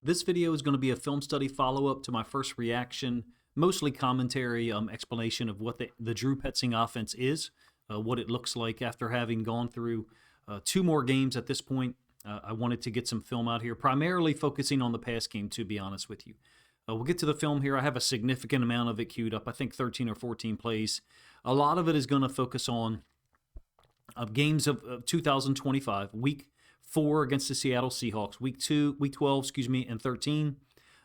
This video is going to be a film study follow-up to my first reaction, mostly commentary, explanation of what the Drew Petzing offense is, what it looks like after having gone through two more games at this point. I wanted to get some film out here, primarily focusing on the pass game, to be honest with you. We'll get to the film here. I have a significant amount of it queued up, I think 13 or 14 plays. A lot of it is going to focus on games of 2025, Week 4 against the Seattle Seahawks, Week 12, and 13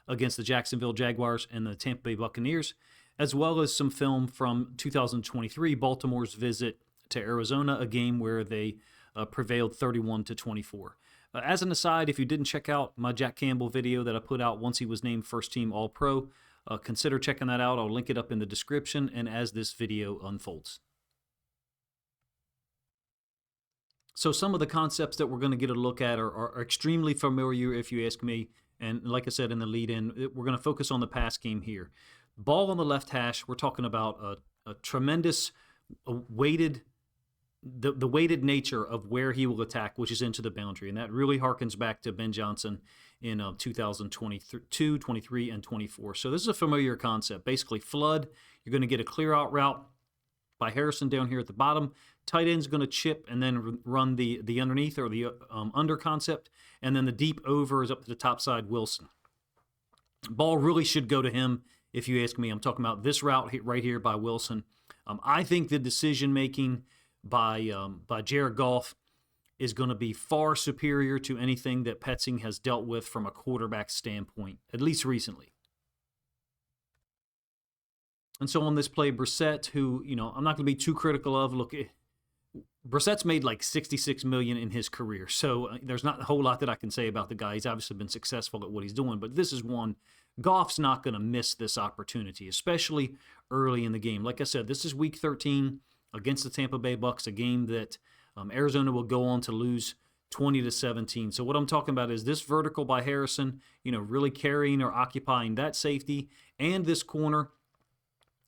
against the Jacksonville Jaguars and the Tampa Bay Buccaneers, as well as some film from 2023, Baltimore's visit to Arizona, a game where they prevailed 31-24. As an aside, if you didn't check out my Jack Campbell video that I put out once he was named first team All-Pro, consider checking that out. I'll link it up in the description and as this video unfolds. So some of the concepts that we're going to get a look at are extremely familiar, if you ask me. And like I said in the lead-in, we're going to focus on the pass game here. Ball on the left hash, we're talking about a tremendous weighted, the weighted nature of where he will attack, which is into the boundary. And that really harkens back to Ben Johnson in 2022, 23, and 24. So this is a familiar concept. Basically, flood, you're going to get a clear-out route by Harrison down here at the bottom. Tight end's going to chip and then run the underneath or the under concept. And then the deep over is up to the top side, Wilson. Ball really should go to him, if you ask me. I'm talking about this route right here by Wilson. I think the decision-making by Jared Goff is going to be far superior to anything that Petzing has dealt with from a quarterback standpoint, at least recently. And so on this play, Brissett, who, I'm not going to be too critical of. Look, Brissett's made like $66 million in his career, so there's not a whole lot that I can say about the guy. He's obviously been successful at what he's doing, but this is one. Goff's not going to miss this opportunity, especially early in the game. Like I said, this is Week 13 against the Tampa Bay Bucs, a game that Arizona will go on to lose 20-17. So what I'm talking about is this vertical by Harrison, really carrying or occupying that safety and this corner.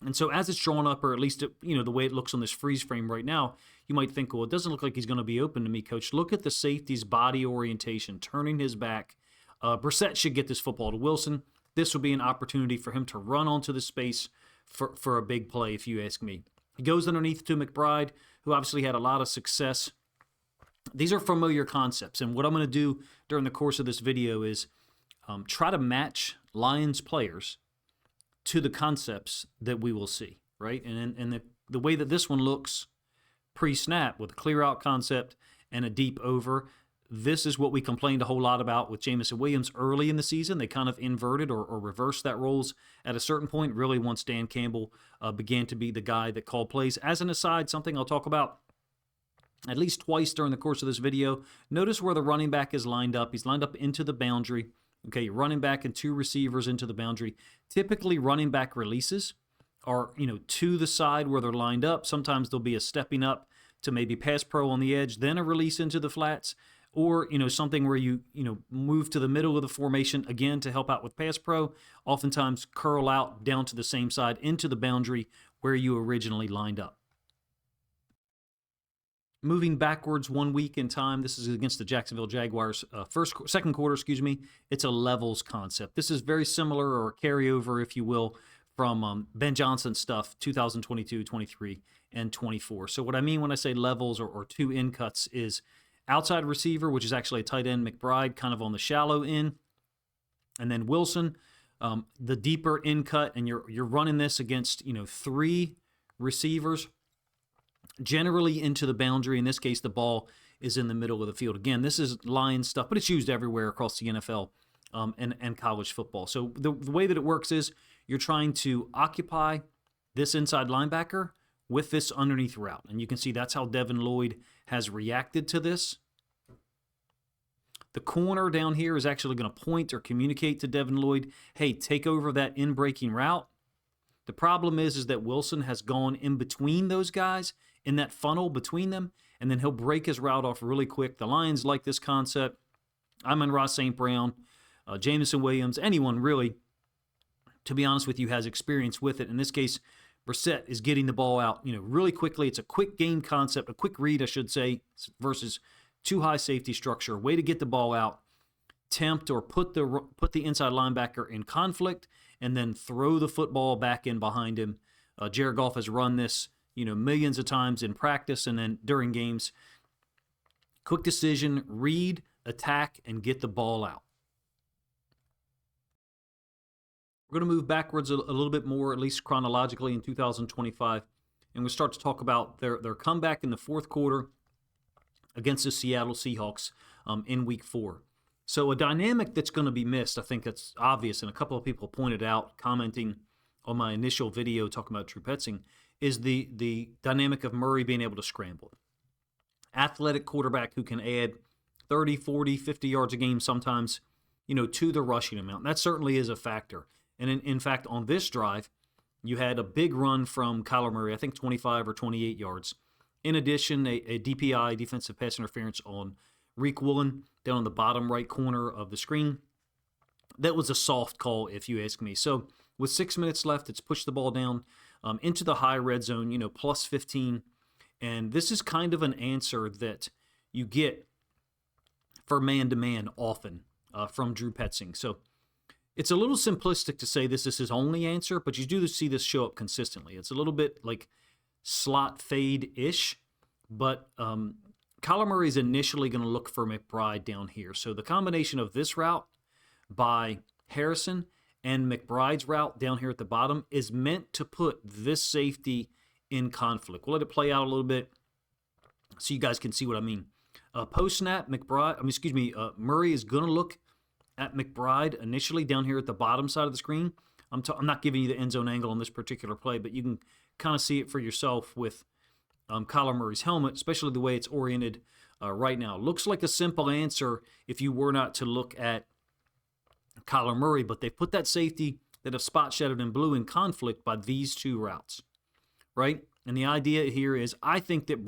And so as it's drawn up, or at least, the way it looks on this freeze frame right now, you might think, well, it doesn't look like he's going to be open to me, Coach. Look at the safety's body orientation, turning his back. Brissett should get this football to Wilson. This will be an opportunity for him to run onto the space for a big play, if you ask me. He goes underneath to McBride, who obviously had a lot of success. These are familiar concepts, and what I'm going to do during the course of this video is try to match Lions players to the concepts that we will see, right? And the way that this one looks pre-snap with a clear-out concept and a deep over, this is what we complained a whole lot about with Jameson Williams early in the season. They kind of inverted or reversed that roles at a certain point, really once Dan Campbell began to be the guy that called plays. As an aside, something I'll talk about at least twice during the course of this video, notice where the running back is lined up. He's lined up into the boundary. Okay, running back and two receivers into the boundary. Typically, running back releases are, to the side where they're lined up. Sometimes there'll be a stepping up to maybe pass pro on the edge, then a release into the flats, or, something where you move to the middle of the formation, again, to help out with pass pro. Oftentimes curl out down to the same side into the boundary where you originally lined up. Moving backwards 1 week in time, this is against the Jacksonville Jaguars. Second quarter, it's a levels concept. This is very similar, or a carryover, if you will, from Ben Johnson stuff, 2022, 23, and 24. So what I mean when I say levels or two in cuts is outside receiver, which is actually a tight end, McBride, kind of on the shallow end, and then Wilson, the deeper in cut, and you're running this against three receivers, generally into the boundary. In this case, the ball is in the middle of the field. Again, this is Lions stuff, but it's used everywhere across the NFL and college football. So the way that it works is you're trying to occupy this inside linebacker with this underneath route. And you can see that's how Devin Lloyd has reacted to this. The corner down here is actually going to point or communicate to Devin Lloyd, hey, take over that in-breaking route. The problem is that Wilson has gone in between those guys, in that funnel between them, and then he'll break his route off really quick. The Lions like this concept. Amon-Ra St. Brown, Jameson Williams, anyone really, to be honest with you, has experience with it. In this case, Brissett is getting the ball out, really quickly. It's a quick game concept, a quick read, I should say, versus too high safety structure. Way to get the ball out. tempt or put the inside linebacker in conflict and then throw the football back in behind him. Jared Goff has run this, millions of times in practice and then during games. Quick decision, read, attack, and get the ball out. We're going to move backwards a little bit more, at least chronologically, in 2025, and we'll start to talk about their comeback in the fourth quarter against the Seattle Seahawks in Week 4. So a dynamic that's going to be missed, I think that's obvious, and a couple of people pointed out, commenting on my initial video talking about Drew Petzing, is the dynamic of Murray being able to scramble. Athletic quarterback who can add 30, 40, 50 yards a game sometimes, to the rushing amount. That certainly is a factor. And in fact, on this drive, you had a big run from Kyler Murray, I think 25 or 28 yards. In addition, a DPI, defensive pass interference, on Reek Woolen down on the bottom right corner of the screen. That was a soft call, if you ask me. So with 6 minutes left, it's pushed the ball down into the high red zone, plus 15. And this is kind of an answer that you get for man-to-man often from Drew Petzing. So it's a little simplistic to say this is his only answer, but you do see this show up consistently. It's a little bit like slot fade-ish, but Kyler Murray is initially going to look for McBride down here. So the combination of this route by Harrison and McBride's route down here at the bottom is meant to put this safety in conflict. We'll let it play out a little bit so you guys can see what I mean. Post-snap, Murray is going to look at McBride initially down here at the bottom side of the screen. I'm not giving you the end zone angle on this particular play, but you can kind of see it for yourself with Kyler Murray's helmet, especially the way it's oriented right now. Looks like a simple answer if you were not to look at Kyler Murray, but they put that safety that have spot shadowed in blue in conflict by these two routes, right? And the idea here is I think that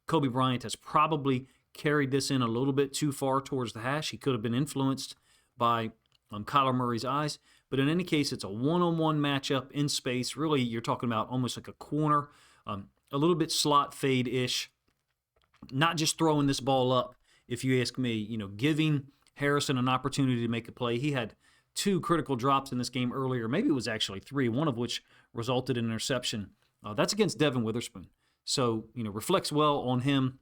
Kobe Bryant has probably carried this in a little bit too far towards the hash. He could have been influenced by Kyler Murray's eyes. But in any case, it's a one-on-one matchup in space. Really, you're talking about almost like a corner, a little bit slot fade-ish. Not just throwing this ball up, if you ask me, giving Harrison an opportunity to make a play. He had 2 critical drops in this game earlier. Maybe it was actually 3, one of which resulted in an interception. That's against Devin Witherspoon. So, reflects well on him,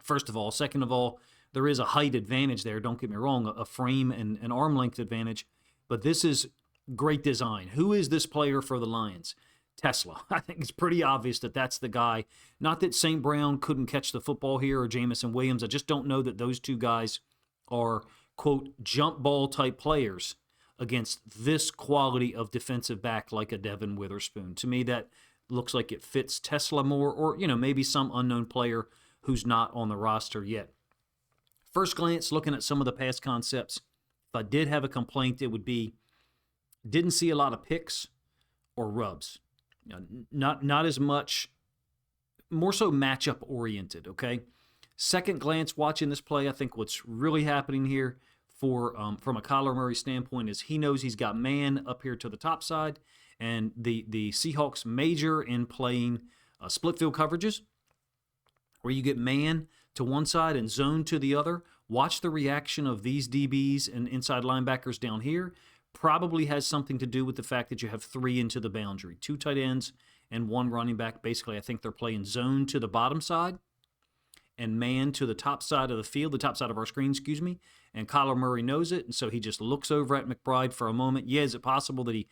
first of all. Second of all, there is a height advantage there, don't get me wrong, a frame and an arm length advantage. But this is great design. Who is this player for the Lions? Tesla. I think it's pretty obvious that that's the guy. Not that St. Brown couldn't catch the football here or Jamison Williams. I just don't know that those two guys are, quote, jump ball type players against this quality of defensive back like a Devin Witherspoon. To me, that looks like it fits Tesla more, or, maybe some unknown player who's not on the roster yet. First glance, looking at some of the pass concepts, if I did have a complaint, it would be didn't see a lot of picks or rubs. Not as much, more so matchup oriented, okay? Second glance watching this play, I think what's really happening here from a Kyler Murray standpoint is he knows he's got man up here to the top side, and the Seahawks major in playing split field coverages where you get man to one side and zone to the other. Watch the reaction of these DBs and inside linebackers down here. Probably has something to do with the fact that you have 3 into the boundary, 2 tight ends and 1 running back. Basically, I think they're playing zone to the bottom side and man to the top side of the field, the top side of our screen, and Kyler Murray knows it, and so he just looks over at McBride for a moment. Yeah, is it possible that he,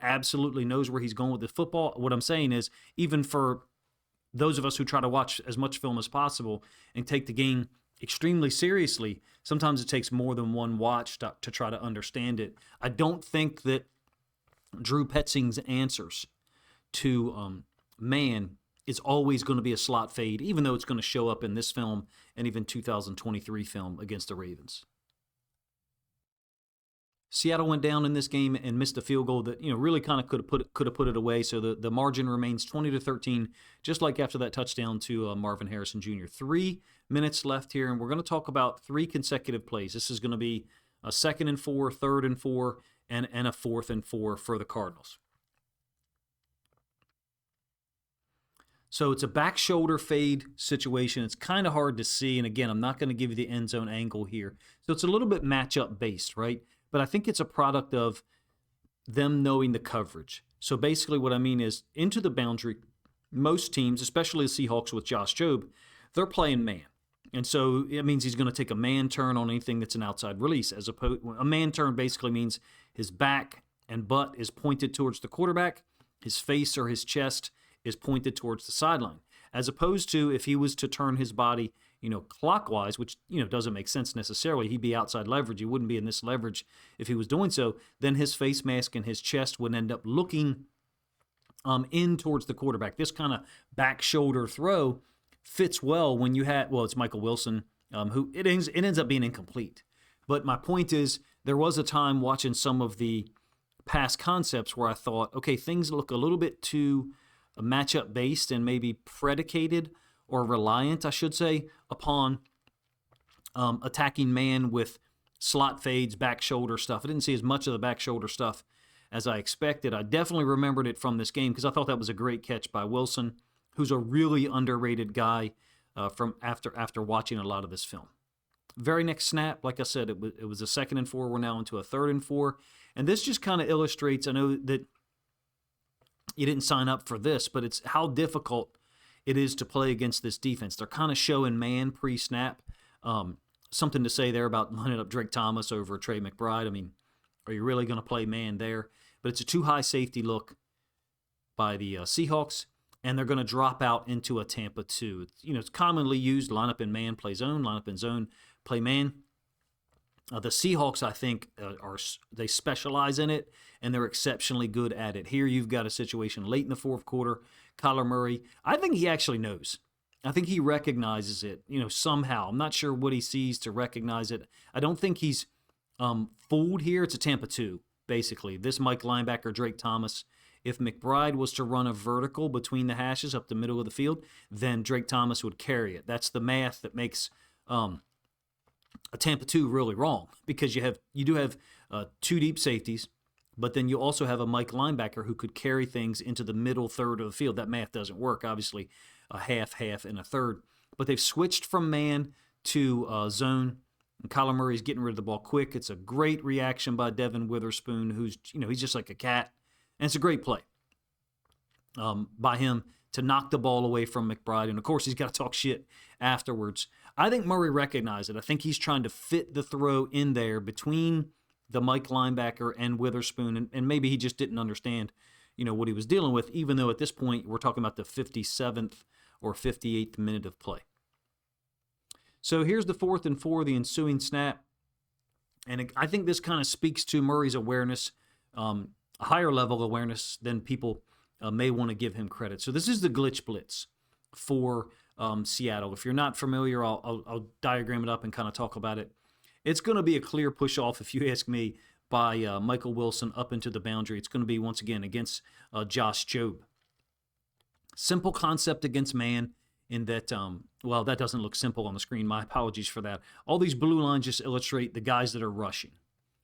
absolutely knows where he's going with the football? What I'm saying is, even for those of us who try to watch as much film as possible and take the game extremely seriously, sometimes it takes more than one watch to try to understand it. I don't think that Drew Petzing's answers to man is always going to be a slot fade, even though it's going to show up in this film and even 2023 film against the Ravens. Seattle went down in this game and missed a field goal that really kind of could have put it away. So the margin remains 20-13, just like after that touchdown to Marvin Harrison Jr. 3 minutes left here, and we're going to talk about 3 consecutive plays. This is going to be a 2nd and 4, 3rd and 4, and a 4th and 4 for the Cardinals. So it's a back shoulder fade situation. It's kind of hard to see. And again, I'm not going to give you the end zone angle here. So it's a little bit matchup based, right? But I think it's a product of them knowing the coverage. So basically what I mean is into the boundary, most teams, especially the Seahawks with Josh Jobe, they're playing man. And so it means he's going to take a man turn on anything that's an outside release. As opposed, a man turn basically means his back and butt is pointed towards the quarterback, his face or his chest is pointed towards the sideline. As opposed to if he was to turn his body, clockwise, which, doesn't make sense necessarily. He'd be outside leverage. He wouldn't be in this leverage if he was doing so. Then his face mask and his chest would end up looking in towards the quarterback. This kind of back shoulder throw fits well when you had, it's Michael Wilson, who it ends up being incomplete. But my point is, there was a time watching some of the past concepts where I thought, okay, things look a little bit too matchup based and maybe predicated or reliant, I should say, upon attacking man with slot fades, back shoulder stuff. I didn't see as much of the back shoulder stuff as I expected. I definitely remembered it from this game because I thought that was a great catch by Wilson, who's a really underrated guy from after watching a lot of this film. Very next snap, like I said, it was a 2nd and 4. We're now into a 3rd and 4. And this just kind of illustrates, I know that you didn't sign up for this, but it's how difficult it is to play against this defense. They're kind of showing man pre-snap. Something to say there about lining up Drake Thomas over Trey McBride. I mean, are you really going to play man there? But it's a too high safety look by the Seahawks, and they're going to drop out into a Tampa 2. It's commonly used, line up in man, play zone, line up in zone, play man. The Seahawks, I think, they specialize in it, and they're exceptionally good at it. Here you've got a situation late in the 4th quarter. Kyler Murray, I think he actually knows. I think he recognizes it, somehow. I'm not sure what he sees to recognize it. I don't think he's fooled here. It's a Tampa 2, basically. This Mike linebacker, Drake Thomas, if McBride was to run a vertical between the hashes up the middle of the field, then Drake Thomas would carry it. That's the math that makes a Tampa 2 really wrong, because you do have 2 deep safeties, but then you also have a Mike linebacker who could carry things into the middle third of the field. That math doesn't work, obviously, a half, and a third. But they've switched from man to zone, and Kyler Murray's getting rid of the ball quick. It's a great reaction by Devin Witherspoon, who's, he's just like a cat, and it's a great play by him to knock the ball away from McBride. And, of course, he's got to talk shit afterwards. I think Murray recognized it. I think he's trying to fit the throw in there between the Mike linebacker and Witherspoon, and maybe he just didn't understand, what he was dealing with, even though at this point we're talking about the 57th or 58th minute of play. So here's the 4th and 4, the ensuing snap. And I think this kind of speaks to Murray's awareness, a higher level awareness than people may want to give him credit. So this is the glitch blitz for Seattle. If you're not familiar, I'll diagram it up and kind of talk about it. It's going to be a clear push-off, if you ask me, by Michael Wilson up into the boundary. It's going to be, once again, against Josh Jobe. Simple concept against man in that, that doesn't look simple on the screen. My apologies for that. All these blue lines just illustrate the guys that are rushing.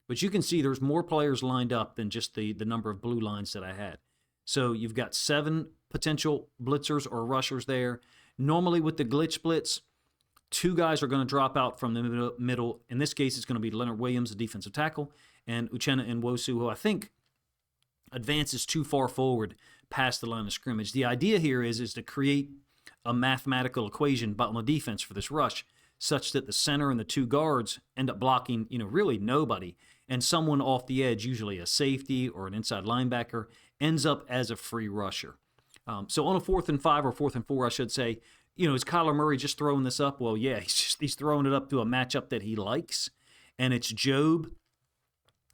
But you can see there's more players lined up than just the number of blue lines that I had. So you've got 7 potential blitzers or rushers there. Normally with the glitch blitz, 2 guys are going to drop out from the middle. In this case, it's going to be Leonard Williams, the defensive tackle, and Uchenna Nwosu, who I think advances too far forward past the line of scrimmage. The idea here is to create a mathematical equation on the defense for this rush, such that the center and the 2 guards end up blocking, really nobody, and someone off the edge, usually a safety or an inside linebacker, ends up as a free rusher. So on a 4th and 5 or 4th and 4, I should say, is Kyler Murray just throwing this up? Well, yeah, he's throwing it up to a matchup that he likes, and it's Jobe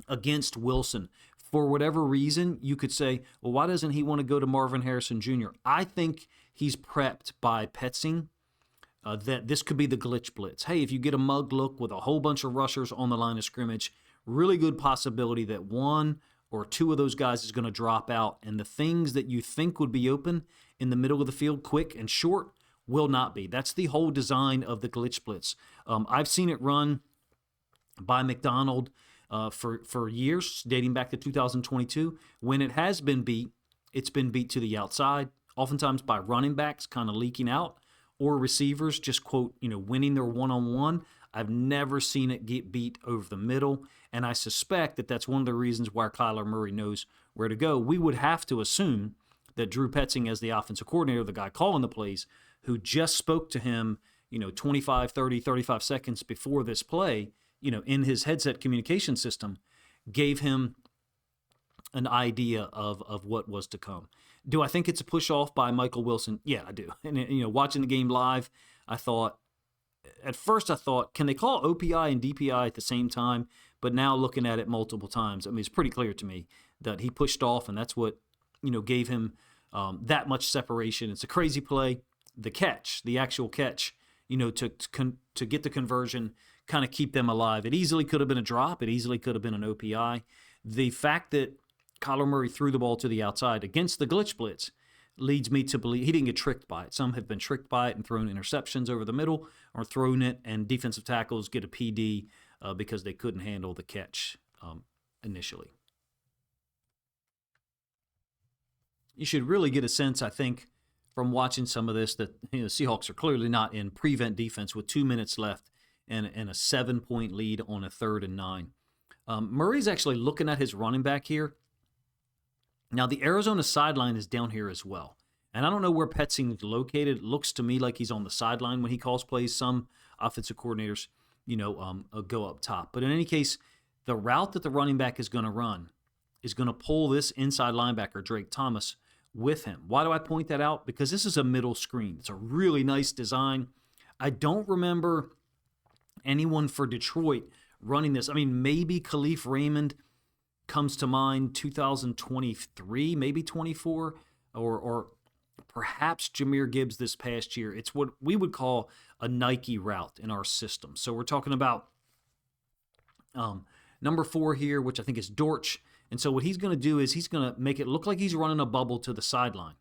against Wilson. For whatever reason, you could say, well, why doesn't he want to go to Marvin Harrison Jr.? I think he's prepped by Petzing that this could be the glitch blitz. Hey, if you get a mug look with a whole bunch of rushers on the line of scrimmage, really good possibility that 1 or 2 of those guys is going to drop out, and the things that you think would be open in the middle of the field, quick and short, will not be. That's the whole design of the glitch blitz. I've seen it run by McDonald for years, dating back to 2022. When it has been beat, it's been beat to the outside, oftentimes by running backs kind of leaking out or receivers just, quote, winning their one-on-one. I've never seen it get beat over the middle, and I suspect that that's one of the reasons why Kyler Murray knows where to go. We would have to assume that Drew Petzing, as the offensive coordinator, the guy calling the plays, who just spoke to him, 25, 30, 35 seconds before this play, in his headset communication system, gave him an idea of what was to come. Do I think it's a push off by Michael Wilson? Yeah, I do. And, watching the game live, at first I thought, can they call OPI and DPI at the same time? But now looking at it multiple times, it's pretty clear to me that he pushed off, and that's what, gave him that much separation. It's a crazy play. The catch, the actual catch, to get the conversion, kind of keep them alive. It easily could have been a drop. It easily could have been an OPI. The fact that Kyler Murray threw the ball to the outside against the glitch blitz leads me to believe he didn't get tricked by it. Some have been tricked by it and thrown interceptions over the middle, or thrown it and defensive tackles get a PD because they couldn't handle the catch initially. You should really get a sense, I think, from watching some of this that the Seahawks are clearly not in prevent defense with 2 minutes left and a 7-point lead on a 3rd and 9. Murray's actually looking at his running back here. Now, the Arizona sideline is down here as well. And I don't know where Petzing is located. It looks to me like he's on the sideline when he calls plays. Some offensive coordinators, go up top. But in any case, the route that the running back is going to run is going to pull this inside linebacker, Drake Thomas, with him. Why do I point that out? Because this is a middle screen. It's a really nice design. I don't remember anyone for Detroit running this. Maybe Khalif Raymond comes to mind, 2023, maybe 24, or perhaps Jahmyr Gibbs this past year. It's what we would call a Nike route in our system. So we're talking about number 4 here, which I think is Dortch. And so what he's going to do is he's going to make it look like he's running a bubble to the sideline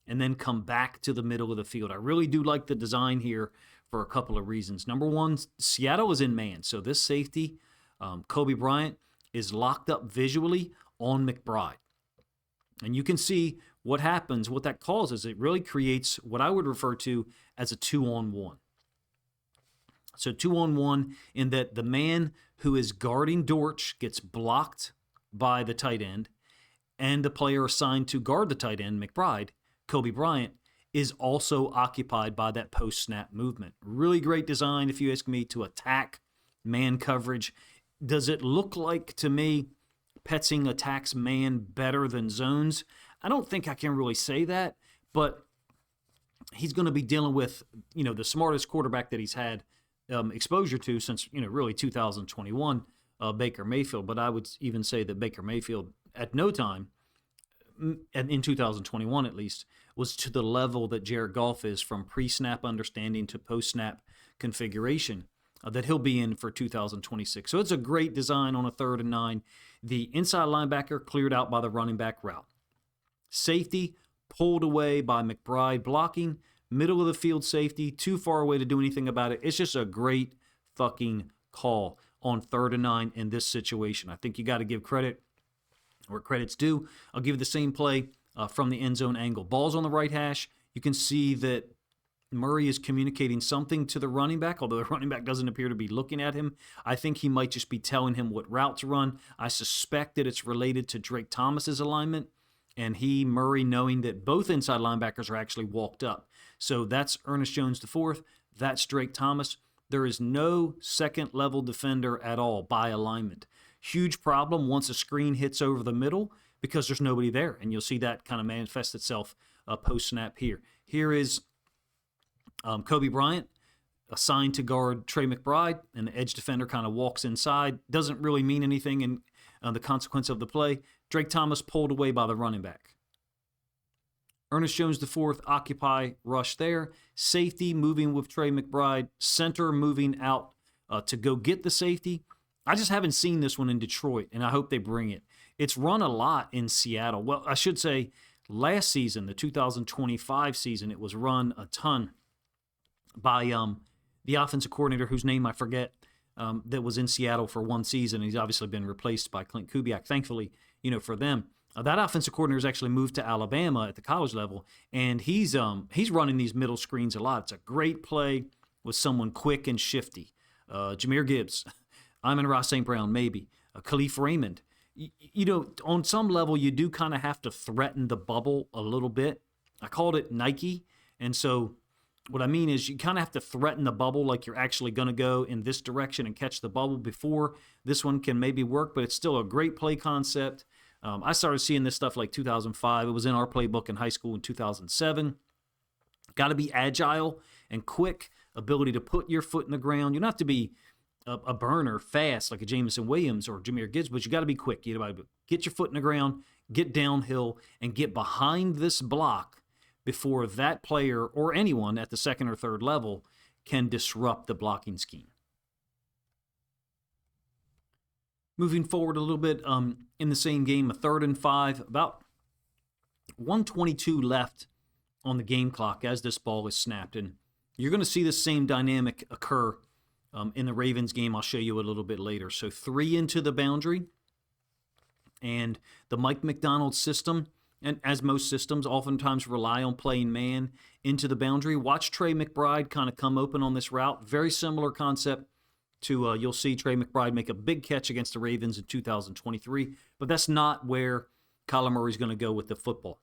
and then come back to the middle of the field. I really do like the design here for a couple of reasons. Number one, Seattle is in man. So this safety, Kobe Bryant, is locked up visually on McBride. And you can see what happens, what that causes. It really creates what I would refer to as a 2-on-1. So 2-on-1 in that the man who is guarding Dortch gets blocked by the tight end, and the player assigned to guard the tight end, McBride, Kobe Bryant, is also occupied by that post-snap movement. Really great design, if you ask me, to attack man coverage. Does it look like, to me, Petzing attacks man better than zones? I don't think I can really say that, but he's going to be dealing with, the smartest quarterback that he's had exposure to since, really 2021, Baker Mayfield. But I would even say that Baker Mayfield, at no time, in 2021 at least, was to the level that Jared Goff is from pre-snap understanding to post-snap configuration that he'll be in for 2026. So it's a great design on a 3rd and 9. The inside linebacker cleared out by the running back route. Safety pulled away by McBride blocking. Middle of the field safety, too far away to do anything about it. It's just a great fucking call on 3rd and 9 in this situation. I think you got to give credit where credit's due. I'll give you the same play from the end zone angle. Ball's on the right hash. You can see that Murray is communicating something to the running back, although the running back doesn't appear to be looking at him. I think he might just be telling him what route to run. I suspect that it's related to Drake Thomas's alignment, and Murray, knowing that both inside linebackers are actually walked up. So that's Ernest Jones IV. That's Drake Thomas. There is no second-level defender at all by alignment. Huge problem once a screen hits over the middle because there's nobody there, and you'll see that kind of manifest itself post-snap here. Here is Kobe Bryant assigned to guard Trey McBride, and the edge defender kind of walks inside. Doesn't really mean anything in the consequence of the play. Drake Thomas pulled away by the running back. Ernest Jones IV, occupy, rush there. Safety moving with Trey McBride. Center moving out to go get the safety. I just haven't seen this one in Detroit, and I hope they bring it. It's run a lot in Seattle. Well, I should say last season, the 2025 season, it was run a ton by the offensive coordinator whose name I forget that was in Seattle for one season. He's obviously been replaced by Clint Kubiak, thankfully, for them. That offensive coordinator has actually moved to Alabama at the college level, and he's running these middle screens a lot. It's a great play with someone quick and shifty. Jahmyr Gibbs, Amon-Ra St. Brown, maybe. Khalif Raymond. On some level, you do kind of have to threaten the bubble a little bit. I called it Nike, and so what I mean is you kind of have to threaten the bubble like you're actually going to go in this direction and catch the bubble before this one can maybe work, but it's still a great play concept. I started seeing this stuff like 2005. It was in our playbook in high school in 2007. Got to be agile and quick, ability to put your foot in the ground. You don't have to be a burner fast like a Jameson Williams or Jahmyr Gibbs, but you got to be quick. You got to get your foot in the ground, get downhill, and get behind this block before that player or anyone at the second or third level can disrupt the blocking scheme. Moving forward a little bit in the same game, a 3rd and 5, about 1:22 left on the game clock as this ball is snapped. And you're going to see the same dynamic occur in the Ravens game. I'll show you a little bit later. So 3 into the boundary. And the Mike McDonald system, and as most systems, oftentimes rely on playing man into the boundary. Watch Trey McBride kind of come open on this route. Very similar concept to, you'll see Trey McBride make a big catch against the Ravens in 2023, but that's not where Kyler Murray's going to go with the football.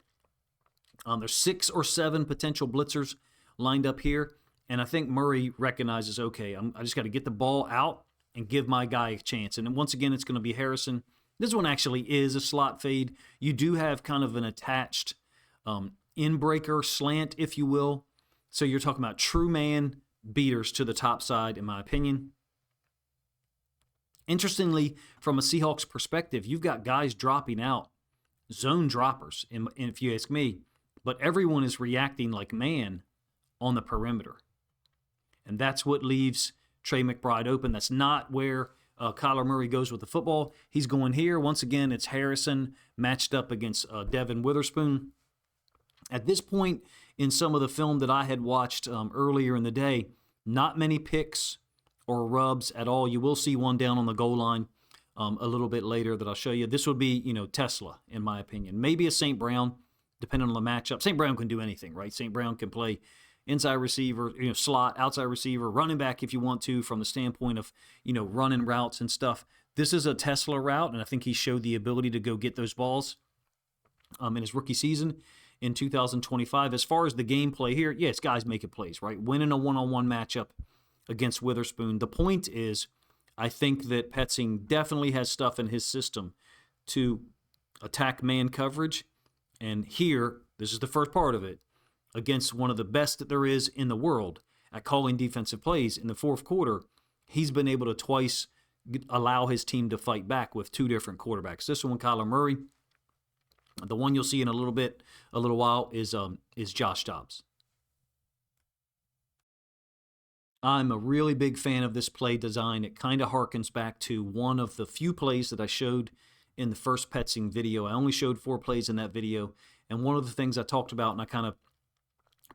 There's 6 or 7 potential blitzers lined up here, and I think Murray recognizes, okay, I just got to get the ball out and give my guy a chance. And then once again, it's going to be Harrison. This one actually is a slot fade. You do have kind of an attached in-breaker slant, if you will. So you're talking about true man beaters to the top side, in my opinion. Interestingly, from a Seahawks perspective, you've got guys dropping out, zone droppers, if you ask me, but everyone is reacting like man on the perimeter. And that's what leaves Trey McBride open. That's not where Kyler Murray goes with the football. He's going here. Once again, it's Harrison matched up against Devin Witherspoon. At this point in some of the film that I had watched earlier in the day, not many picks or rubs at all. You will see one down on the goal line a little bit later that I'll show you. This would be, Tesla, in my opinion. Maybe a St. Brown, depending on the matchup. St. Brown can do anything, right? St. Brown can play inside receiver, slot, outside receiver, running back if you want to, from the standpoint of, running routes and stuff. This is a Tesla route, and I think he showed the ability to go get those balls in his rookie season in 2025. As far as the gameplay here, yes, guys making plays, right? Winning a one-on-one matchup against Witherspoon. The point is, I think that Petzing definitely has stuff in his system to attack man coverage. And here, this is the first part of it, against one of the best that there is in the world at calling defensive plays in the fourth quarter, he's been able to twice allow his team to fight back with 2 different quarterbacks. This one, Kyler Murray. The one you'll see in a little while is Josh Dobbs. I'm a really big fan of this play design. It kind of harkens back to one of the few plays that I showed in the first Petzing video. I only showed 4 plays in that video, and one of the things I talked about, and I kind of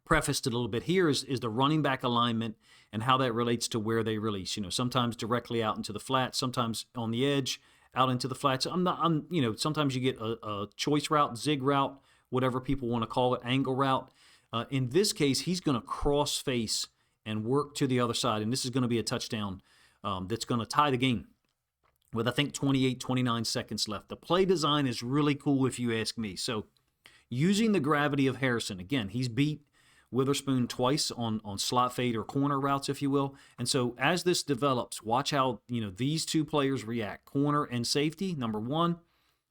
prefaced it a little bit here, is the running back alignment and how that relates to where they release. Sometimes directly out into the flat, sometimes on the edge, out into the flats. Sometimes you get a choice route, zig route, whatever people want to call it, angle route. In this case, he's going to cross face and work to the other side, and this is going to be a touchdown that's going to tie the game with, I think, 28, 29 seconds left. The play design is really cool if you ask me. So using the gravity of Harrison, again, he's beat Witherspoon twice on slot fade or corner routes, if you will. And so as this develops, watch how these 2 players react, corner and safety, number 1.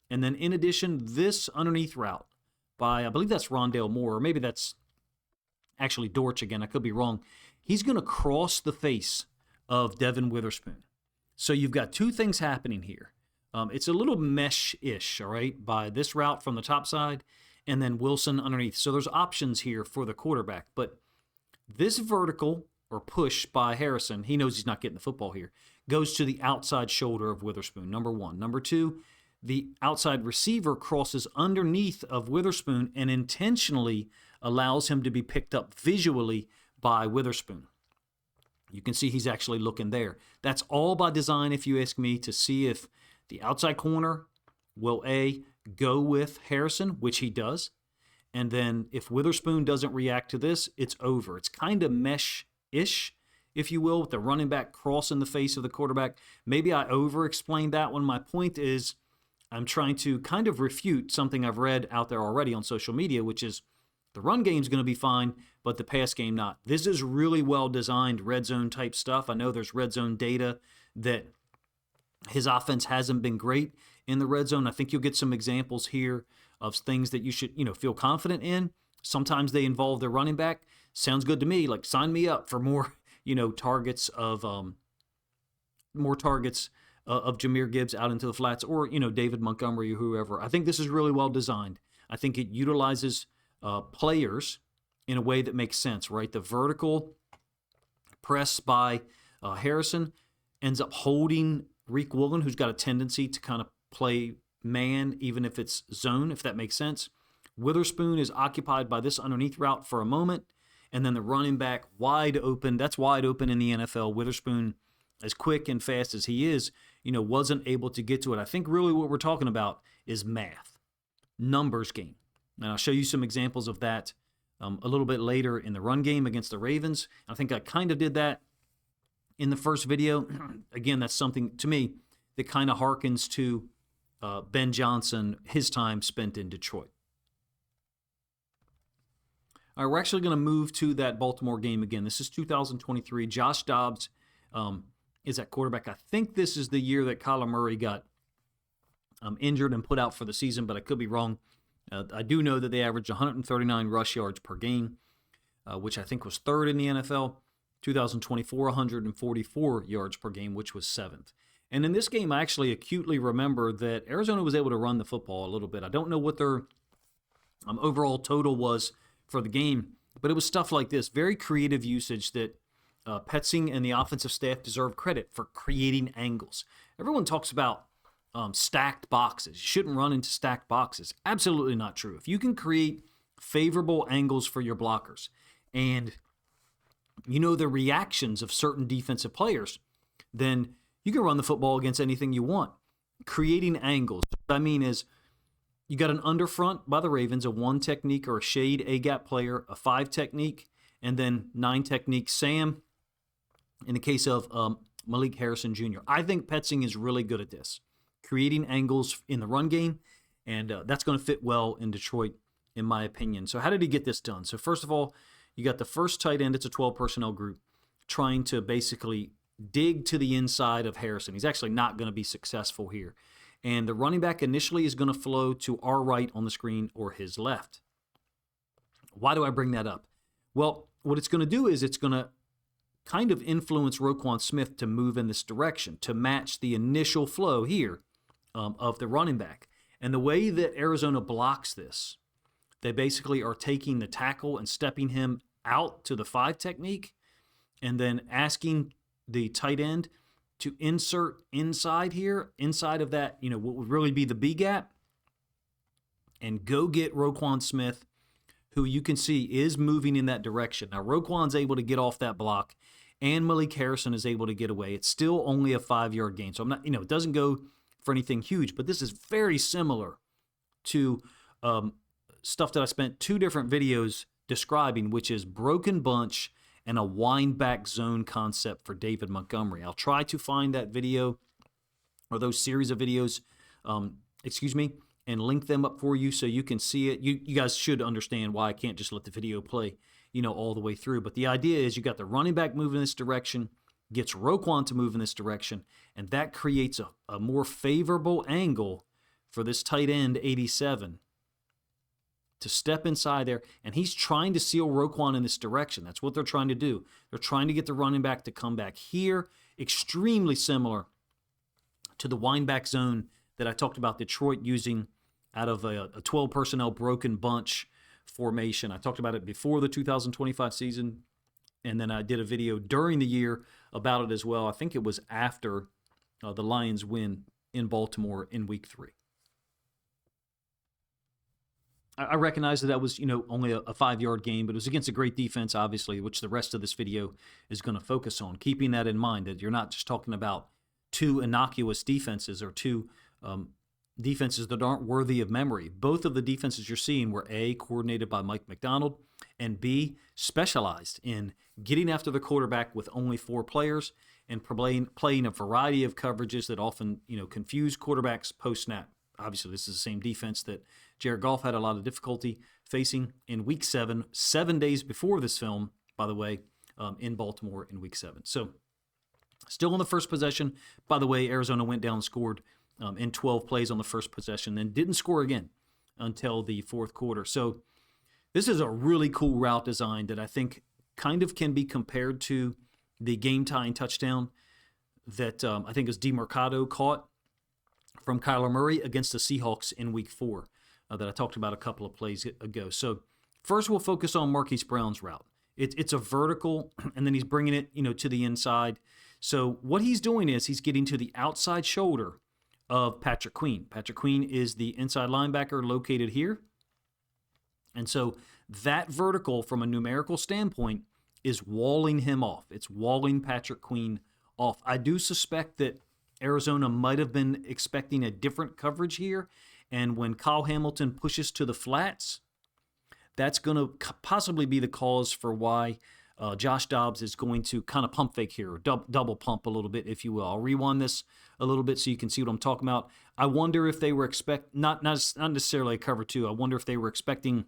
And then in addition, this underneath route by, I believe that's Rondale Moore, or maybe that's actually Dortch again, I could be wrong. He's going to cross the face of Devin Witherspoon. So you've got 2 things happening here. It's a little mesh-ish, all right, by this route from the top side and then Wilson underneath. So there's options here for the quarterback. But this vertical or push by Harrison, he knows he's not getting the football here, goes to the outside shoulder of Witherspoon, number 1. Number 2, the outside receiver crosses underneath of Witherspoon and intentionally allows him to be picked up visually by Witherspoon. You can see he's actually looking there. That's all by design, if you ask me, to see if the outside corner will A, go with Harrison, which he does. And then if Witherspoon doesn't react to this, it's over. It's kind of mesh-ish, if you will, with the running back crossing the face of the quarterback. Maybe I over-explained that one. My point is I'm trying to kind of refute something I've read out there already on social media, which is the run game's going to be fine, but the pass game not. This is really well-designed red zone type stuff. I know there's red zone data that his offense hasn't been great in the red zone. I think you'll get some examples here of things that you should, feel confident in. Sometimes they involve their running back. Sounds good to me. Like, sign me up for more, targets of Jahmyr Gibbs out into the flats, or David Montgomery or whoever. I think this is really well designed. I think it utilizes players in a way that makes sense, right? The vertical press by Harrison ends up holding Reek Woolen, who's got a tendency to kind of play man, even if it's zone, if that makes sense. Witherspoon is occupied by this underneath route for a moment, and then the running back wide open. That's wide open in the NFL. Witherspoon, as quick and fast as he is, wasn't able to get to it. I think really what we're talking about is math, numbers game. And I'll show you some examples of that a little bit later in the run game against the Ravens. I think I kind of did that in the first video. Again, that's something, to me, that kind of harkens to Ben Johnson, his time spent in Detroit. All right, we're actually going to move to that Baltimore game again. This is 2023. Josh Dobbs is at quarterback. I think this is the year that Kyler Murray got injured and put out for the season, but I could be wrong. I do know that they averaged 139 rush yards per game, which I think was third in the NFL. 2024, 144 yards per game, which was seventh. And in this game, I actually acutely remember that Arizona was able to run the football a little bit. I don't know what their overall total was for the game, but it was stuff like this. Very creative usage that Petzing and the offensive staff deserve credit for creating angles. Everyone talks about stacked boxes. You shouldn't run into stacked boxes. Absolutely not true. If you can create favorable angles for your blockers and the reactions of certain defensive players, then you can run the football against anything you want. Creating angles. What I mean is you got an underfront by the Ravens, a 1 technique or a shade A-gap player, a 5 technique, and then 9 technique Sam in the case of Malik Harrison Jr. I think Petzing is really good at this, creating angles in the run game, and that's going to fit well in Detroit, in my opinion. So how did he get this done? So first of all, you got the first tight end. It's a 12 personnel group trying to basically dig to the inside of Harrison. He's actually not going to be successful here. And the running back initially is going to flow to our right on the screen or his left. Why do I bring that up? Well, what it's going to do is it's going to kind of influence Roquan Smith to move in this direction, to match the initial flow here of the running back. And the way that Arizona blocks this, they basically are taking the tackle and stepping him out to the 5 technique and then asking the tight end to insert inside here, inside of that, what would really be the B gap, and go get Roquan Smith, who you can see is moving in that direction. Now, Roquan's able to get off that block, and Malik Harrison is able to get away. It's still only a 5-yard gain. So I'm not, it doesn't go for anything huge, but this is very similar to stuff that I spent 2 different videos describing, which is broken bunch and a wind back zone concept for David Montgomery. I'll try to find that video or those series of videos, and link them up for you so you can see it. You guys should understand why I can't just let the video play, all the way through. But the idea is you got the running back moving in this direction, gets Roquan to move in this direction, and that creates a more favorable angle for this tight end, 87, to step inside there, and he's trying to seal Roquan in this direction. That's what they're trying to do. They're trying to get the running back to come back here, extremely similar to the wind back zone that I talked about Detroit using out of a 12 personnel broken bunch formation. I talked about it before the 2025 season, and then I did a video during the year about it as well. I think it was after the Lions win in Baltimore in week 3. I recognize that was, only a 5-yard game, but it was against a great defense, obviously, which the rest of this video is going to focus on. Keeping that in mind, that you're not just talking about 2 innocuous defenses or 2, defenses that aren't worthy of memory. Both of the defenses you're seeing were A, coordinated by Mike McDonald, and B, specialized in getting after the quarterback with only 4 players and playing a variety of coverages that often, confuse quarterbacks post-snap. Obviously, this is the same defense that Jared Goff had a lot of difficulty facing in Week 7, 7 days before this film, by the way, in Baltimore in Week 7. So, still on the first possession. By the way, Arizona went down and scored in 12 plays on the first possession, then didn't score again until the fourth quarter. So, this is a really cool route design that I think kind of can be compared to the game-tying touchdown that I think is DeMercado caught from Kyler Murray against the Seahawks in Week 4 that I talked about a couple of plays ago. So first we'll focus on Marquise Brown's route. It's a vertical, and then he's bringing it to the inside. So what he's doing is he's getting to the outside shoulder of Patrick Queen. Patrick Queen is the inside linebacker located here. And so that vertical, from a numerical standpoint, is walling him off. It's walling Patrick Queen off. I do suspect that Arizona might have been expecting a different coverage here, and when Kyle Hamilton pushes to the flats, that's going to possibly be the cause for why Josh Dobbs is going to kind of pump fake here, or double pump a little bit, if you will. I'll rewind this a little bit so you can see what I'm talking about. I wonder if they were not necessarily a cover 2. I wonder if they were expecting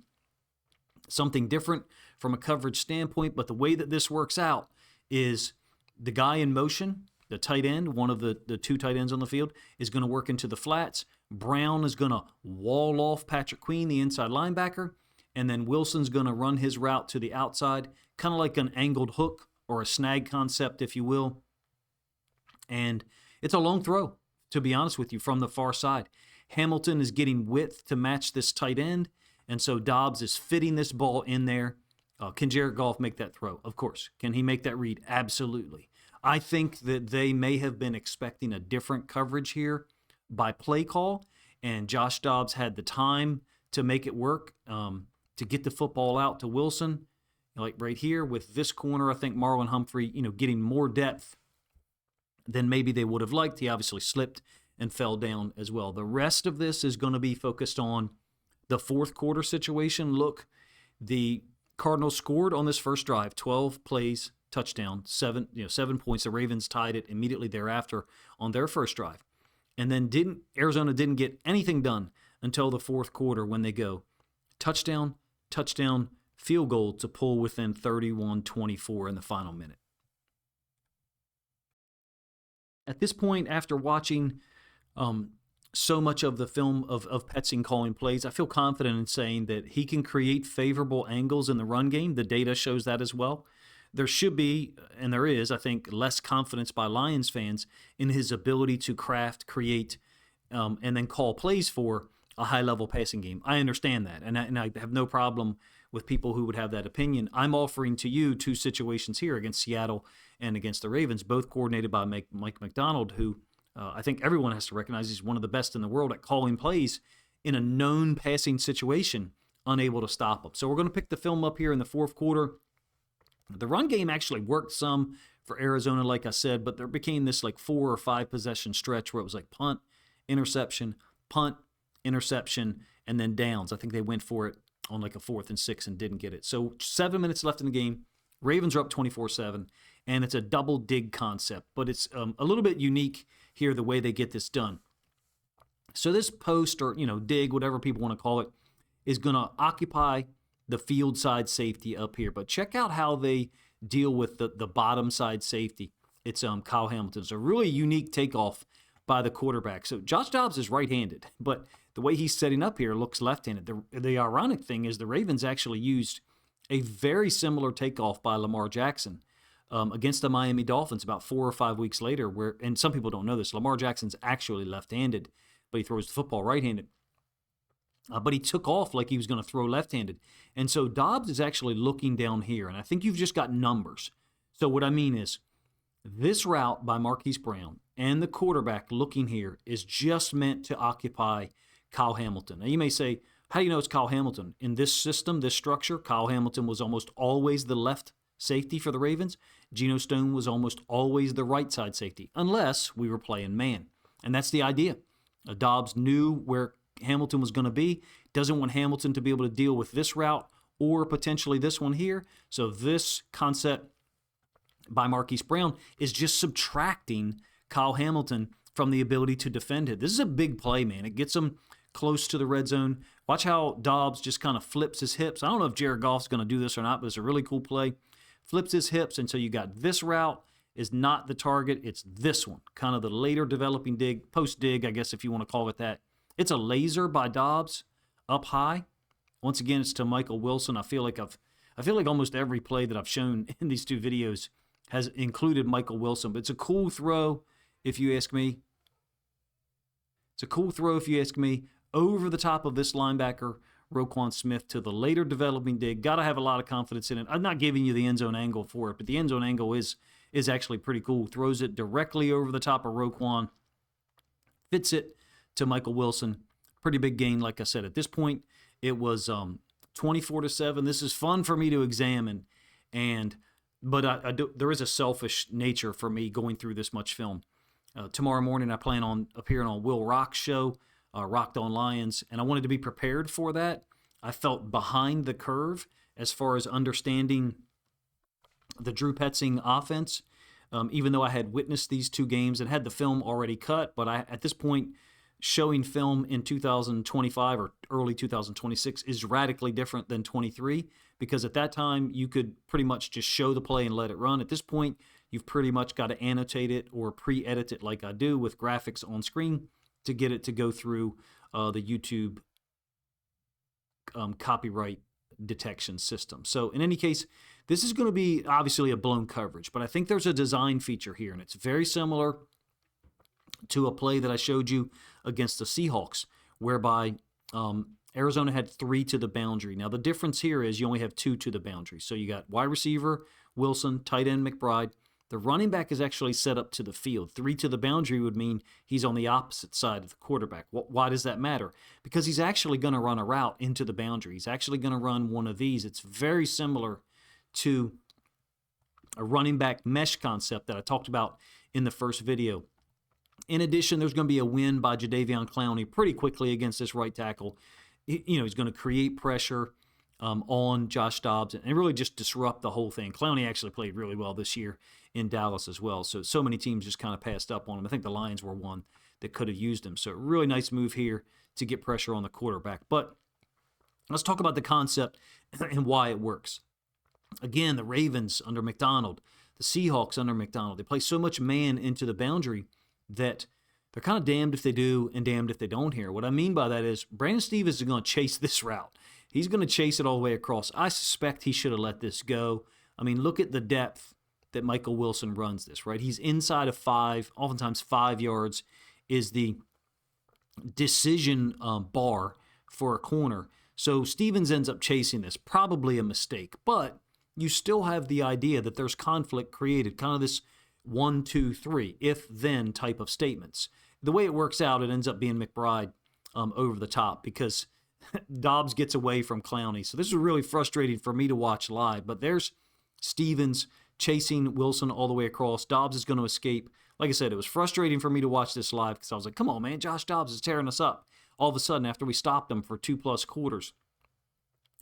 something different from a coverage standpoint, but the way that this works out is the guy in motion, the tight end, one of the 2 tight ends on the field, is going to work into the flats. Brown is going to wall off Patrick Queen, the inside linebacker, and then Wilson's going to run his route to the outside, kind of like an angled hook or a snag concept, if you will. And it's a long throw, to be honest with you, from the far side. Hamilton is getting width to match this tight end, and so Dobbs is fitting this ball in there. Can Jared Goff make that throw? Of course. Can he make that read? Absolutely. I think that they may have been expecting a different coverage here by play call, and Josh Dobbs had the time to make it work, to get the football out to Wilson. Like right here with this corner, I think Marlon Humphrey, getting more depth than maybe they would have liked. He obviously slipped and fell down as well. The rest of this is going to be focused on the fourth quarter situation. Look, the Cardinals scored on this first drive, 12 plays, touchdown, 7 points. The Ravens tied it immediately thereafter on their first drive. And then Arizona didn't get anything done until the fourth quarter when they go touchdown, field goal to pull within 31-24 in the final minute. At this point, after watching so much of the film of Petzing calling plays, I feel confident in saying that he can create favorable angles in the run game. The data shows that as well. There should be, and there is, I think, less confidence by Lions fans in his ability to craft, create, and then call plays for a high-level passing game. I understand that, and I have no problem with people who would have that opinion. I'm offering to you 2 situations here against Seattle and against the Ravens, both coordinated by Mike McDonald, who I think everyone has to recognize he's one of the best in the world at calling plays in a known passing situation, unable to stop them. So we're going to pick the film up here in the fourth quarter. The run game actually worked some for Arizona, like I said, but there became this like 4 or 5 possession stretch where it was like punt, interception, and then downs. I think they went for it on like a 4th and 6 and didn't get it. So 7 minutes left in the game. Ravens are up 24-7, and it's a double dig concept, but it's a little bit unique here the way they get this done. So this post or dig, whatever people want to call it, is going to occupy the field side safety up here. But check out how they deal with the bottom side safety. It's Kyle Hamilton. It's a really unique takeoff by the quarterback. So Josh Dobbs is right-handed, but the way he's setting up here looks left-handed. The ironic thing is the Ravens actually used a very similar takeoff by Lamar Jackson against the Miami Dolphins about 4 or 5 weeks later, and some people don't know this, Lamar Jackson's actually left-handed, but he throws the football right-handed. But he took off like he was going to throw left-handed. And so Dobbs is actually looking down here, and I think you've just got numbers. So what I mean is this route by Marquise Brown and the quarterback looking here is just meant to occupy Kyle Hamilton. Now you may say, how do you know it's Kyle Hamilton? In this system, this structure, Kyle Hamilton was almost always the left safety for the Ravens. Geno Stone was almost always the right side safety, unless we were playing man. And that's the idea. Dobbs knew where Hamilton was going to be. Doesn't want Hamilton to be able to deal with this route or potentially this one here. So this concept by Marquise Brown is just subtracting Kyle Hamilton from the ability to defend it. This is a big play, man. It gets him close to the red zone. Watch how Dobbs just kind of flips his hips. I don't know if Jared Goff's going to do this or not, but it's a really cool play. Flips his hips, and so you got this route is not the target. It's this one, kind of the later developing dig, post dig, I guess if you want to call it that. It's a laser by Dobbs up high. Once again, it's to Michael Wilson. I feel like almost every play that I've shown in these two videos has included Michael Wilson, but it's a cool throw if you ask me. It's a cool throw if you ask me. Over the top of this linebacker, Roquan Smith, to the later developing dig. Got to have a lot of confidence in it. I'm not giving you the end zone angle for it, but the end zone angle is actually pretty cool. Throws it directly over the top of Roquan. Fits it to Michael Wilson. Pretty big gain, like I said. At this point, it was 24-7. This is fun for me to examine, but there is a selfish nature for me going through this much film. Tomorrow morning, I plan on appearing on Will Rock's show, Rocked on Lions, and I wanted to be prepared for that. I felt behind the curve as far as understanding the Drew Petzing offense, even though I had witnessed these two games and had the film already cut. But at this point, showing film in 2025 or early 2026 is radically different than 23, because at that time, you could pretty much just show the play and let it run. At this point, you've pretty much got to annotate it or pre-edit it like I do with graphics on screen to get it to go through the YouTube copyright detection system. So in any case, this is going to be obviously a blown coverage, but I think there's a design feature here, and it's very similar to a play that I showed you against the Seahawks, whereby Arizona had 3 to the boundary. Now, the difference here is you only have 2 to the boundary. So you got wide receiver Wilson, tight end McBride. The running back is actually set up to the field. 3 to the boundary would mean he's on the opposite side of the quarterback. Why does that matter? Because he's actually going to run a route into the boundary. He's actually going to run one of these. It's very similar to a running back mesh concept that I talked about in the first video. In addition, there's going to be a win by Jadeveon Clowney pretty quickly against this right tackle. He's going to create pressure on Josh Dobbs and really just disrupt the whole thing. Clowney actually played really well this year in Dallas as well. So many teams just kind of passed up on him. I think the Lions were one that could have used him. So really nice move here to get pressure on the quarterback. But let's talk about the concept and why it works. Again, the Ravens under McDonald, the Seahawks under McDonald, they play so much man into the boundary that they're kind of damned if they do and damned if they don't here. What I mean by that is Brandon Stevens is going to chase this route. He's going to chase it all the way across. I suspect he should have let this go. I mean, look at the depth that Michael Wilson runs this, right? He's inside of 5, oftentimes 5 yards is the decision bar for a corner. So Stevens ends up chasing this, probably a mistake, but you still have the idea that there's conflict created, kind of this 1, 2, 3, if-then type of statements. The way it works out, it ends up being McBride over the top because Dobbs gets away from Clowney. So this is really frustrating for me to watch live, but there's Stevens chasing Wilson all the way across. Dobbs is going to escape. Like I said, it was frustrating for me to watch this live because I was like, come on, man, Josh Dobbs is tearing us up all of a sudden after we stopped him for 2+ quarters.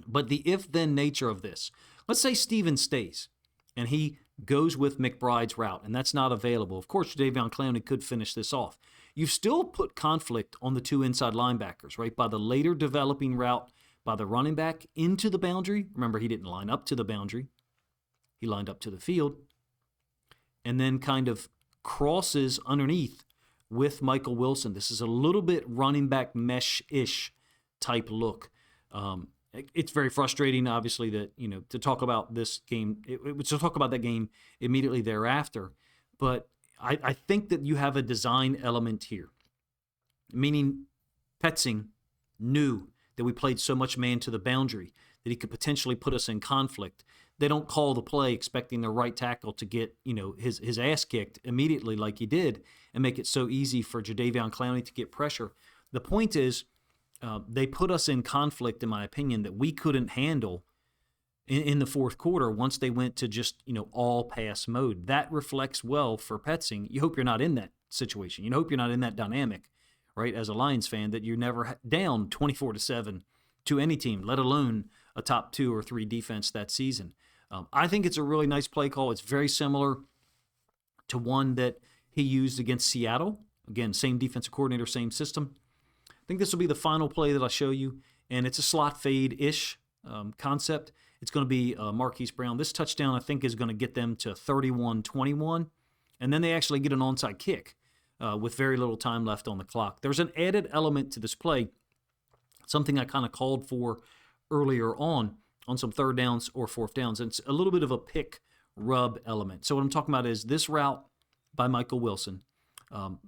But the if-then nature of this, let's say Stevens stays and he goes with McBride's route, and that's not available. Of course, Jadeveon Clowney could finish this off. You've still put conflict on the 2 inside linebackers, right? By the later developing route by the running back into the boundary. Remember, he didn't line up to the boundary. He lined up to the field. And then kind of crosses underneath with Michael Wilson. This is a little bit running back mesh-ish type look. It's very frustrating, obviously, that, to talk about this game, to talk about that game immediately thereafter. But I think that you have a design element here, meaning Petzing knew that we played so much man to the boundary that he could potentially put us in conflict. They don't call the play expecting the right tackle to get, his ass kicked immediately like he did and make it so easy for Jadeveon Clowney to get pressure. The point is, they put us in conflict, in my opinion, that we couldn't handle in the fourth quarter once they went to just, all pass mode. That reflects well for Petzing. You hope you're not in that situation. You hope you're not in that dynamic right, as a Lions fan, that you're never down 24-7 to any team, let alone a top 2 or 3 defense that season. I think it's a really nice play call. It's very similar to one that he used against Seattle. Again, same defensive coordinator, same system. I think this will be the final play that I'll show you, and it's a slot fade-ish concept. It's going to be Marquise Brown. This touchdown, I think, is going to get them to 31-21, and then they actually get an onside kick with very little time left on the clock. There's an added element to this play, something I kind of called for earlier on some third downs or fourth downs, and it's a little bit of a pick rub element. So what I'm talking about is this route by Michael Wilson.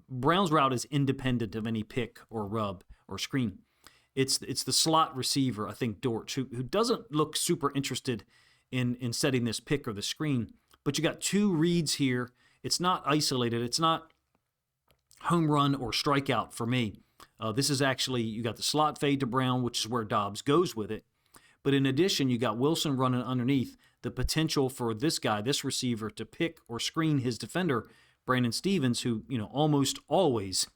Brown's route is independent of any pick or rub or screen. It's the slot receiver, I think, Dortch, who doesn't look super interested in setting this pick or the screen. But you got 2 reads here. It's not isolated. It's not home run or strikeout for me. This is actually, you got the slot fade to Brown, which is where Dobbs goes with it. But in addition, you got Wilson running underneath, the potential for this guy, this receiver, to pick or screen his defender, Brandon Stevens, who, almost always,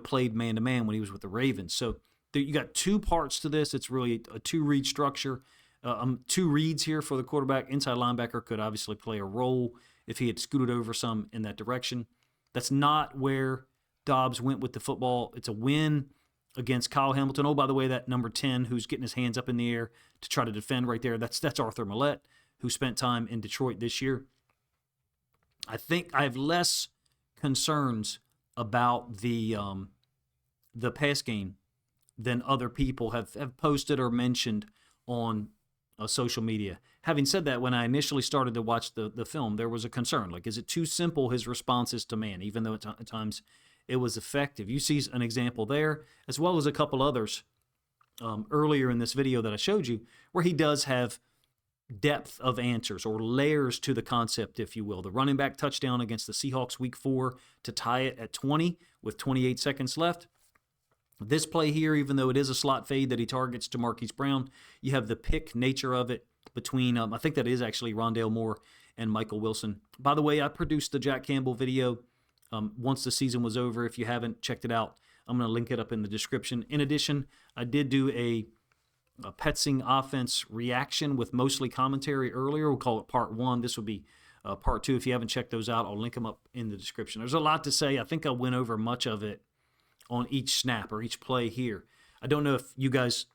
played man-to-man when he was with the Ravens. So you got 2 parts to this. It's really a 2-read structure. 2 reads here for the quarterback. Inside linebacker could obviously play a role if he had scooted over some in that direction. That's not where Dobbs went with the football. It's a win against Kyle Hamilton. Oh, by the way, that number 10 who's getting his hands up in the air to try to defend right there, that's Arthur Millette, who spent time in Detroit this year. I think I have less concerns about the pass game than other people have posted or mentioned on social media. Having said that, when I initially started to watch the film, there was a concern. Like, is it too simple, his responses to man, even though at times it was effective? You see an example there, as well as a couple others earlier in this video that I showed you, where he does have depth of answers or layers to the concept, if you will. The running back touchdown against the Seahawks week 4 to tie it at 20 with 28 seconds left. This play here, even though it is a slot fade that he targets to Marquise Brown, you have the pick nature of it between, I think that is actually Rondale Moore and Michael Wilson. By the way, I produced the Jack Campbell video once the season was over. If you haven't checked it out, I'm going to link it up in the description. In addition, I did do a Petzing offense reaction with mostly commentary earlier. We'll call it part 1. This would be part 2. If you haven't checked those out, I'll link them up in the description. There's a lot to say. I think I went over much of it on each snap or each play here. I don't know if you guys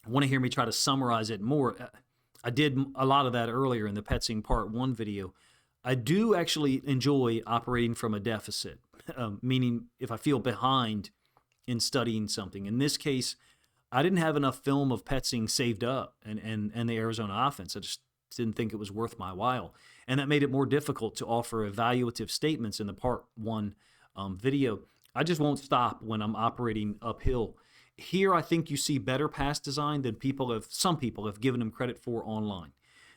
want to hear me try to summarize it more. I did a lot of that earlier in the Petzing part 1 video. I do actually enjoy operating from a deficit, meaning if I feel behind in studying something. In this case, I didn't have enough film of Petzing saved up and the Arizona offense. I just didn't think it was worth my while. And that made it more difficult to offer evaluative statements in the part 1 video. I just won't stop when I'm operating uphill. Here, I think you see better pass design than some people have given him credit for online.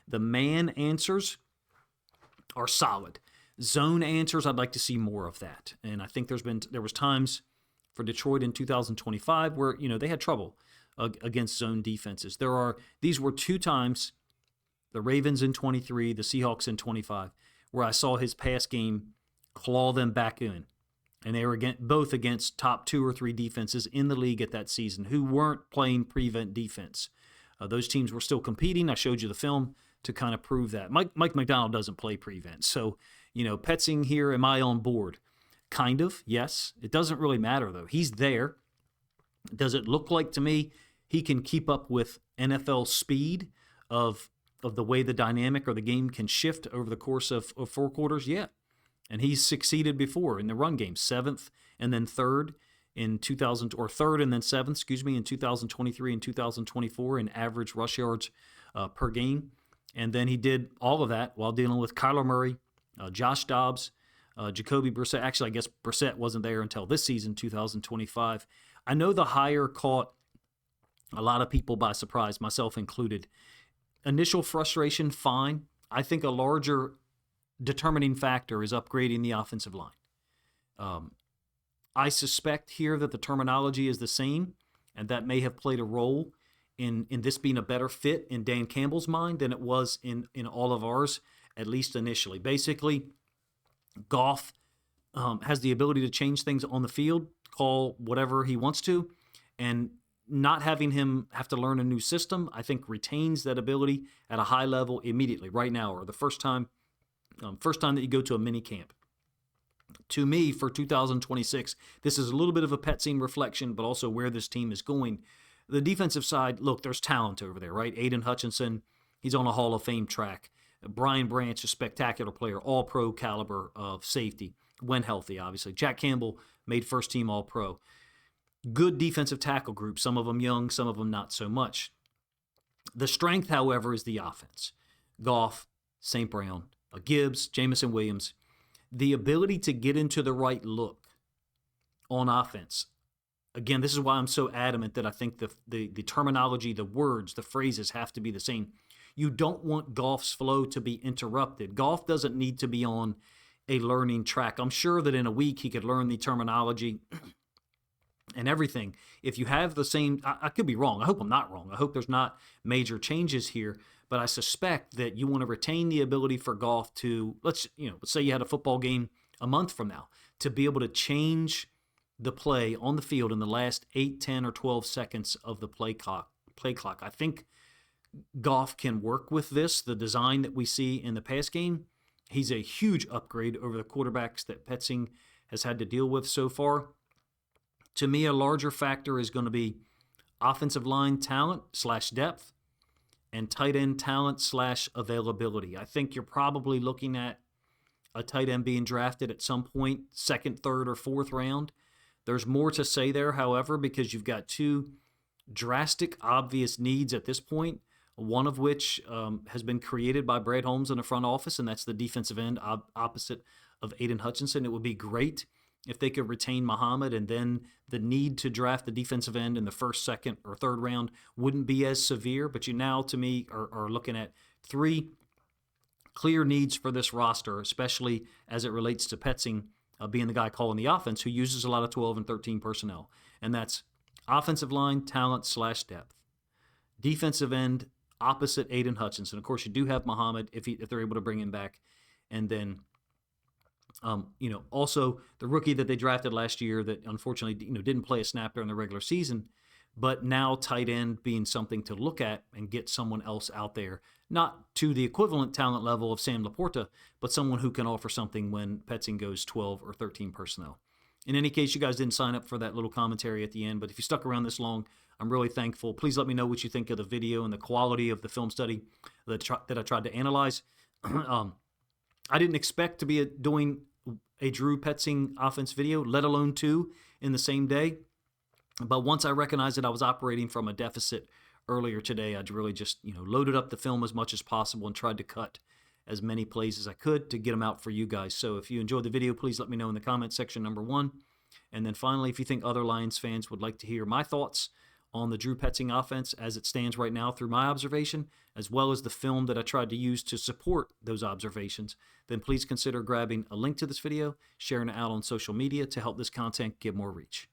The man answers are solid. Zone answers, I'd like to see more of that. And I think there was times for Detroit in 2025 where, they had trouble against zone defenses. These were 2 times, the Ravens in 23, the Seahawks in 25, where I saw his pass game claw them back in. And they were both against top 2 or 3 defenses in the league at that season who weren't playing prevent defense. Those teams were still competing. I showed you the film to kind of prove that. Mike McDonald doesn't play prevent. So, Petzing here, am I on board? Kind of, yes. It doesn't really matter, though. He's there. Does it look like to me he can keep up with NFL speed of the way the dynamic or the game can shift over the course of 4 quarters? Yeah. And he's succeeded before in the run game, 7th and then 3rd in 2000, or 3rd and then 7th, in 2023 and 2024 in average rush yards per game. And then he did all of that while dealing with Kyler Murray, Josh Dobbs, Jacoby Brissett. Actually, I guess Brissett wasn't there until this season, 2025. I know the hire caught a lot of people by surprise, myself included. Initial frustration, fine. I think a larger determining factor is upgrading the offensive line. I suspect here that the terminology is the same, and that may have played a role in this being a better fit in Dan Campbell's mind than it was in all of ours, at least initially. Basically, Goff has the ability to change things on the field, call whatever he wants to, and not having him have to learn a new system, I think retains that ability at a high level immediately, right now, or the first time that you go to a mini camp. To me, for 2026, this is a little bit of a Petzing reflection, but also where this team is going. The defensive side, look, there's talent over there, right? Aiden Hutchinson, he's on a Hall of Fame track. Brian Branch, a spectacular player, all-pro caliber of safety, when healthy, obviously. Jack Campbell made first-team all-pro. Good defensive tackle group, some of them young, some of them not so much. The strength, however, is the offense. Goff, St. Brown, Gibbs, Jamison Williams. The ability to get into the right look on offense. Again, this is why I'm so adamant that I think the terminology, the words, the phrases have to be the same. You don't want Goff's flow to be interrupted. Goff doesn't need to be on a learning track. I'm sure that in a week he could learn the terminology and everything. If you have the same, I could be wrong. I hope I'm not wrong. I hope there's not major changes here, but I suspect that you want to retain the ability for Goff to, let's say you had a football game a month from now, to be able to change the play on the field in the last 8, 10, or 12 seconds of the play clock. I think Goff can work with this, the design that we see in the pass game. He's a huge upgrade over the quarterbacks that Petzing has had to deal with so far. To me, a larger factor is going to be offensive line talent / depth and tight end talent / availability. I think you're probably looking at a tight end being drafted at some point, second, third, or fourth round. There's more to say there, however, because you've got two drastic, obvious needs at this point, one of which has been created by Brad Holmes in the front office, and that's the defensive end opposite of Aiden Hutchinson. It would be great if they could retain Muhammad, and then the need to draft the defensive end in the first, second, or third round wouldn't be as severe. But you now, to me, are looking at three clear needs for this roster, especially as it relates to Petzing being the guy calling the offense, who uses a lot of 12 and 13 personnel. And that's offensive line talent / depth. Defensive end opposite Aiden Hutchinson. Of course, you do have Muhammad if they're able to bring him back. And then also the rookie that they drafted last year that unfortunately, didn't play a snap during the regular season, but now tight end being something to look at and get someone else out there, not to the equivalent talent level of Sam Laporta, but someone who can offer something when Petzing goes 12 or 13 personnel. In any case, you guys didn't sign up for that little commentary at the end, but if you stuck around this long, I'm really thankful. Please let me know what you think of the video and the quality of the film study that I tried to analyze. I didn't expect to be doing a Drew Petzing offense video, let alone two in the same day. But once I recognized that I was operating from a deficit earlier today, I really just loaded up the film as much as possible and tried to cut as many plays as I could to get them out for you guys. So if you enjoyed the video, please let me know in the comment section, number one. And then finally, if you think other Lions fans would like to hear my thoughts on the Drew Petzing offense as it stands right now through my observation, as well as the film that I tried to use to support those observations, then please consider grabbing a link to this video, sharing it out on social media to help this content get more reach.